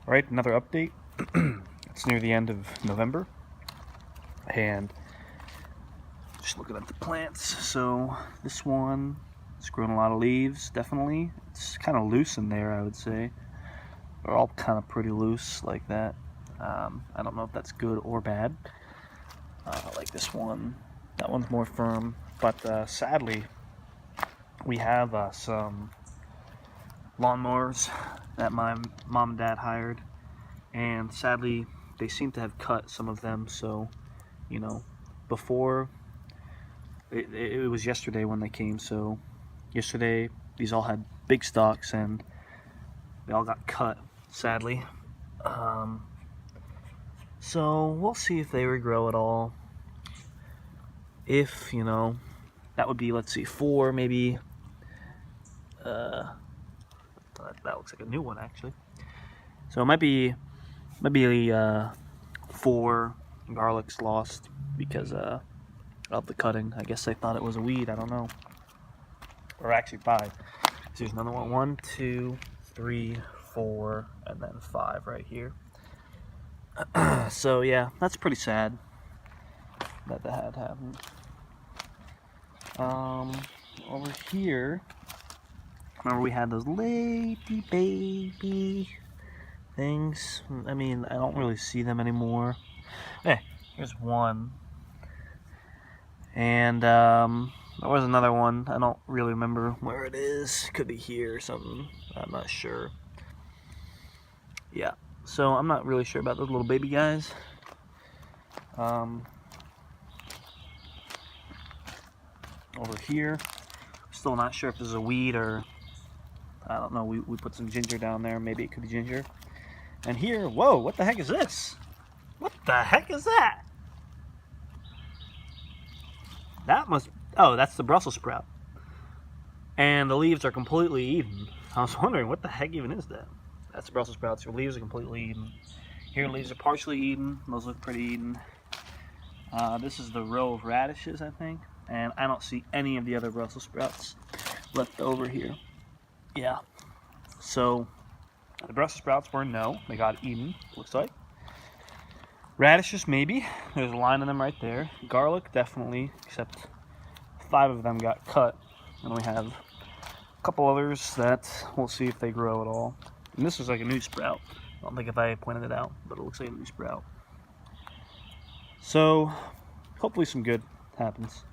Alright, another update. It's near the end of November, and just looking at the plants. So this one has grown a lot of leaves, definitely. It's kind of loose in there, I would say. They're all kind of pretty loose like that. I don't know if that's good or bad. Like this one, that one's more firm. But sadly, we have some lawnmowers that my mom and dad hired, and sadly they seem to have cut some of them. So, you know, before it was yesterday when they came. So yesterday these all had big stalks and they all got cut, sadly. So we'll see if they regrow at all. If, you know, that would be, let's see, 4 maybe. That looks like a new one, actually. So it might be 4 garlics lost because of the cutting. I guess they thought it was a weed. I don't know. Or actually 5. So there's another one. 1, 2, 3, 4, and then 5 right here. So yeah, that's pretty sad that had happened. Over here, remember we had those lady baby things? I mean, I don't really see them anymore. Hey, here's one. And there was another one. I don't really remember where it is. Could be here or something. I'm not sure. Yeah, so I'm not really sure about those little baby guys. Over here, still not sure if this is a weed or, I don't know, we put some ginger down there. Maybe it could be ginger. And here, whoa, what the heck is this? What the heck is that? That must, oh, that's the Brussels sprout. And the leaves are completely eaten. I was wondering, what the heck even is that? That's the Brussels sprouts. Your leaves are completely eaten. Here, leaves are partially eaten. Those look pretty eaten. This is the row of radishes, I think. And I don't see any of the other Brussels sprouts left over here. Yeah. So, the Brussels sprouts were no. They got eaten, looks like. Radishes, maybe. There's a line of them right there. Garlic, definitely, except 5 of them got cut. And we have a couple others that we'll see if they grow at all. And this is like a new sprout. I don't think if I pointed it out, but it looks like a new sprout. So, hopefully some good happens.